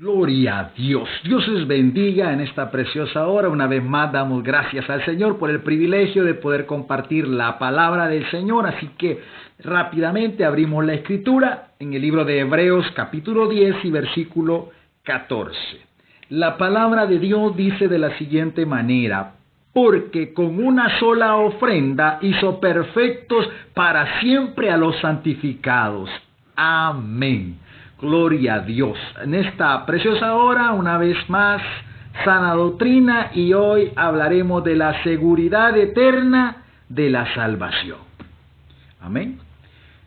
Gloria a Dios. Dios les bendiga en esta preciosa hora. Una vez más damos gracias al Señor por el privilegio de poder compartir la palabra del Señor. Así que rápidamente abrimos la escritura en el libro de Hebreos capítulo 10 y versículo 14. La palabra de Dios dice de la siguiente manera: porque con una sola ofrenda hizo perfectos para siempre a los santificados. Amén. Gloria a Dios. En esta preciosa hora, una vez más, sana doctrina, y hoy hablaremos de la seguridad eterna de la salvación. Amén.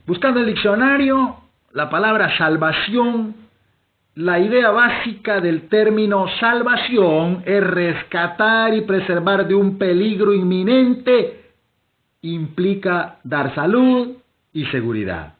Buscando el diccionario, la palabra salvación, la idea básica del término salvación es rescatar y preservar de un peligro inminente, implica dar salud y seguridad.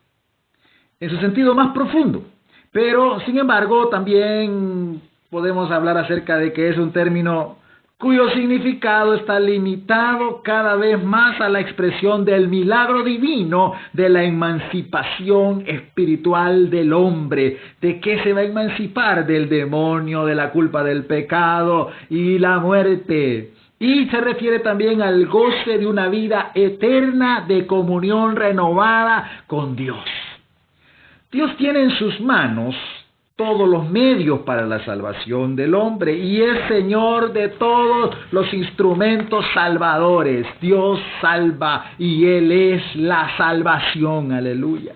En su sentido más profundo. Pero, sin embargo, también podemos hablar acerca de que es un término cuyo significado está limitado cada vez más a la expresión del milagro divino de la emancipación espiritual del hombre. ¿De qué se va a emancipar? Del demonio, de la culpa del pecado y la muerte. Y se refiere también al goce de una vida eterna de comunión renovada con Dios. Dios tiene en sus manos todos los medios para la salvación del hombre y es Señor de todos los instrumentos salvadores. Dios salva y Él es la salvación. Aleluya.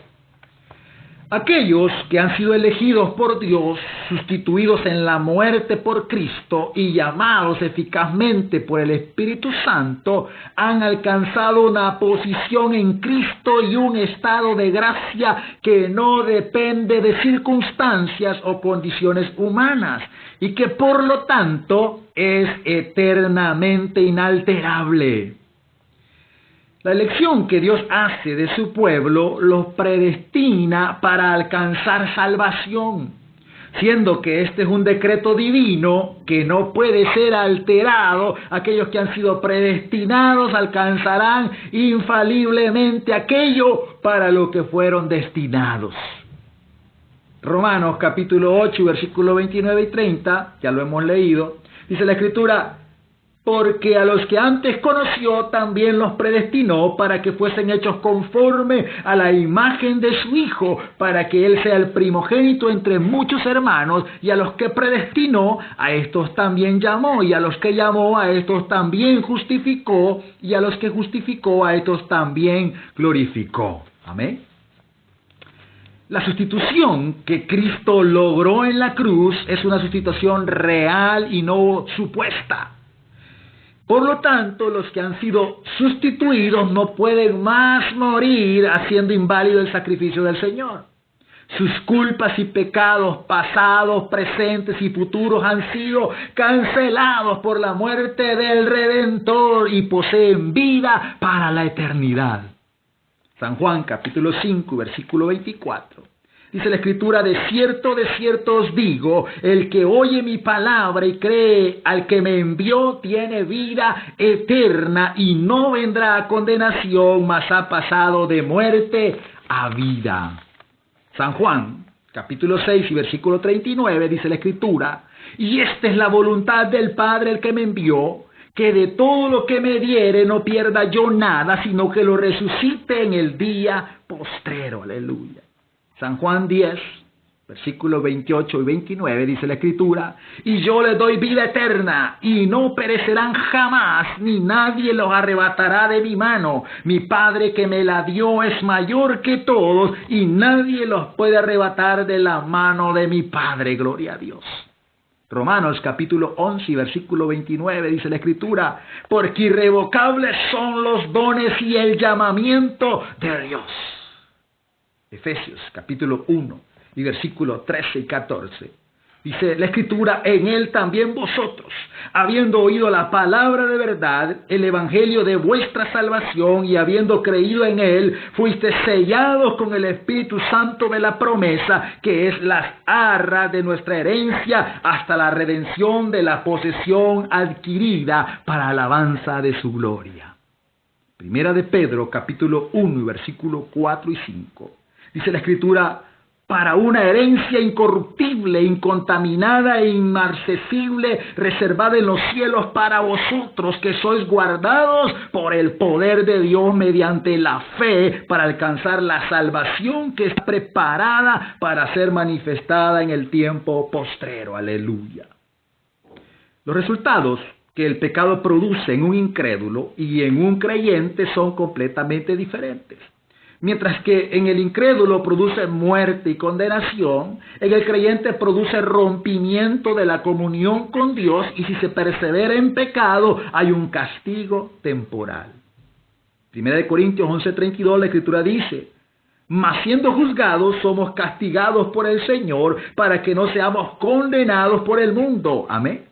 Aquellos que han sido elegidos por Dios, sustituidos en la muerte por Cristo y llamados eficazmente por el Espíritu Santo, han alcanzado una posición en Cristo y un estado de gracia que no depende de circunstancias o condiciones humanas y que por lo tanto es eternamente inalterable. La elección que Dios hace de su pueblo los predestina para alcanzar salvación, siendo que este es un decreto divino que no puede ser alterado. Aquellos que han sido predestinados alcanzarán infaliblemente aquello para lo que fueron destinados. Romanos capítulo 8, versículos 29 y 30, ya lo hemos leído, dice la Escritura: porque a los que antes conoció también los predestinó para que fuesen hechos conforme a la imagen de su Hijo, para que Él sea el primogénito entre muchos hermanos. Y a los que predestinó, a estos también llamó, y a los que llamó, a estos también justificó, y a los que justificó, a estos también glorificó. Amén. La sustitución que Cristo logró en la cruz es una sustitución real y no supuesta. Por lo tanto, los que han sido sustituidos no pueden más morir haciendo inválido el sacrificio del Señor. Sus culpas y pecados pasados, presentes y futuros han sido cancelados por la muerte del Redentor y poseen vida para la eternidad. San Juan capítulo 5, versículo 24. Dice la Escritura: de cierto os digo, el que oye mi palabra y cree al que me envió tiene vida eterna y no vendrá a condenación, mas ha pasado de muerte a vida. San Juan capítulo 6 y versículo 39 dice la Escritura: y esta es la voluntad del Padre el que me envió, que de todo lo que me diere no pierda yo nada, sino que lo resucite en el día postrero. Aleluya. San Juan 10, versículos 28 y 29, dice la Escritura: y yo les doy vida eterna, y no perecerán jamás, ni nadie los arrebatará de mi mano. Mi Padre que me la dio es mayor que todos, y nadie los puede arrebatar de la mano de mi Padre. Gloria a Dios. Romanos capítulo 11, versículo 29, dice la Escritura: porque irrevocables son los dones y el llamamiento de Dios. Efesios capítulo 1 y versículos 13 y 14. Dice la Escritura: en Él también vosotros, habiendo oído la palabra de verdad, el evangelio de vuestra salvación, y habiendo creído en Él, fuisteis sellados con el Espíritu Santo de la promesa, que es las arras de nuestra herencia, hasta la redención de la posesión adquirida para alabanza de su gloria. Primera de Pedro capítulo 1 y versículos 4 y 5. Dice la Escritura: para una herencia incorruptible, incontaminada e inmarcesible, reservada en los cielos para vosotros, que sois guardados por el poder de Dios mediante la fe, para alcanzar la salvación que está preparada para ser manifestada en el tiempo postrero. Aleluya. Los resultados que el pecado produce en un incrédulo y en un creyente son completamente diferentes. Mientras que en el incrédulo produce muerte y condenación, en el creyente produce rompimiento de la comunión con Dios, y si se persevera en pecado hay un castigo temporal. 1 Corintios 11:32, la Escritura dice: mas siendo juzgados somos castigados por el Señor, para que no seamos condenados por el mundo. Amén.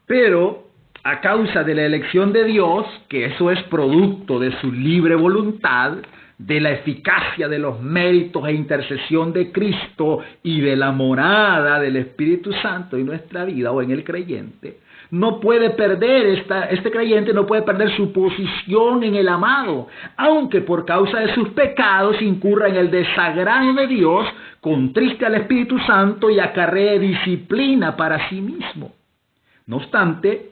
Pero a causa de la elección de Dios, que eso es producto de su libre voluntad, de la eficacia de los méritos e intercesión de Cristo y de la morada del Espíritu Santo en nuestra vida o en el creyente, no puede perder este creyente no puede perder su posición en el amado, aunque por causa de sus pecados incurra en el desagrado de Dios, contriste al Espíritu Santo y acarree disciplina para sí mismo. No obstante,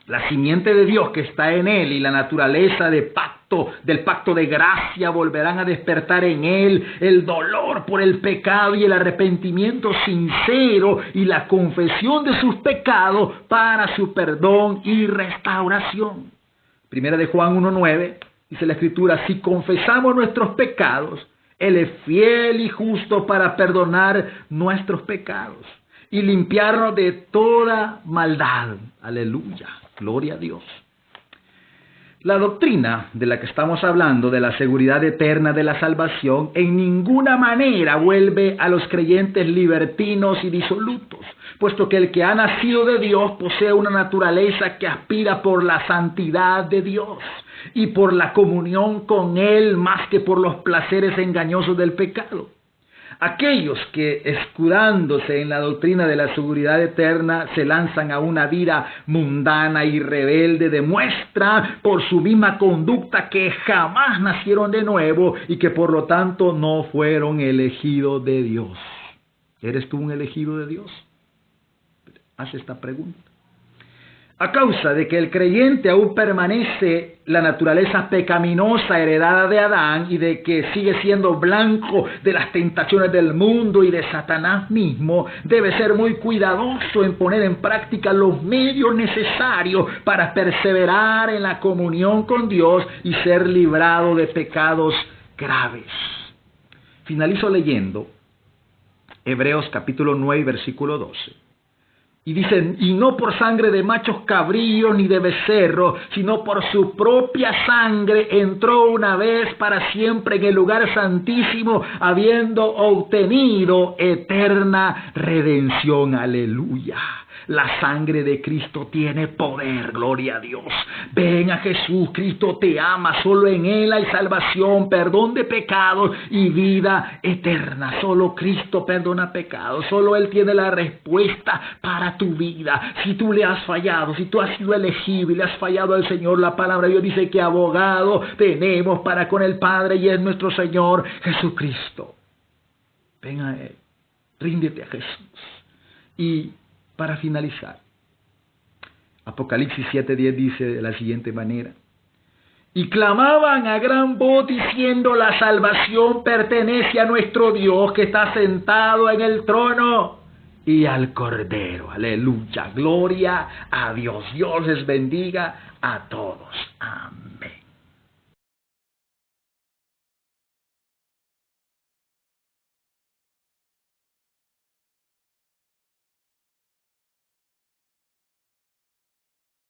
la simiente de Dios que está en él y la naturaleza del pacto de gracia volverán a despertar en él el dolor por el pecado y el arrepentimiento sincero y la confesión de sus pecados para su perdón y restauración. 1 Juan 1:9 dice la Escritura: si confesamos nuestros pecados, él es fiel y justo para perdonar nuestros pecados y limpiarnos de toda maldad. Aleluya. Gloria a Dios. La doctrina de la que estamos hablando, de la seguridad eterna de la salvación, en ninguna manera vuelve a los creyentes libertinos y disolutos, puesto que el que ha nacido de Dios posee una naturaleza que aspira por la santidad de Dios y por la comunión con Él más que por los placeres engañosos del pecado. Aquellos que, escudándose en la doctrina de la seguridad eterna, se lanzan a una vida mundana y rebelde, demuestran por su misma conducta que jamás nacieron de nuevo y que por lo tanto no fueron elegidos de Dios. ¿Eres tú un elegido de Dios? Haz esta pregunta. A causa de que el creyente aún permanece la naturaleza pecaminosa heredada de Adán y de que sigue siendo blanco de las tentaciones del mundo y de Satanás mismo, debe ser muy cuidadoso en poner en práctica los medios necesarios para perseverar en la comunión con Dios y ser librado de pecados graves. Finalizo leyendo Hebreos capítulo 9, versículo 12. Y dicen: y no por sangre de machos cabríos ni de becerros, sino por su propia sangre entró una vez para siempre en el lugar santísimo, habiendo obtenido eterna redención. Aleluya. La sangre de Cristo tiene poder, gloria a Dios. Ven a Jesús, Cristo te ama, solo en Él hay salvación, perdón de pecados y vida eterna. Solo Cristo perdona pecados, solo Él tiene la respuesta para tu vida. Si tú le has fallado, si tú has sido elegido y le has fallado al Señor, la palabra de Dios dice que abogado tenemos para con el Padre y es nuestro Señor Jesucristo. Ven a Él, ríndete a Jesús. Y para finalizar, Apocalipsis 7:10 dice de la siguiente manera: y clamaban a gran voz diciendo: la salvación pertenece a nuestro Dios que está sentado en el trono y al Cordero. Aleluya, gloria a Dios. Dios les bendiga a todos. Amén.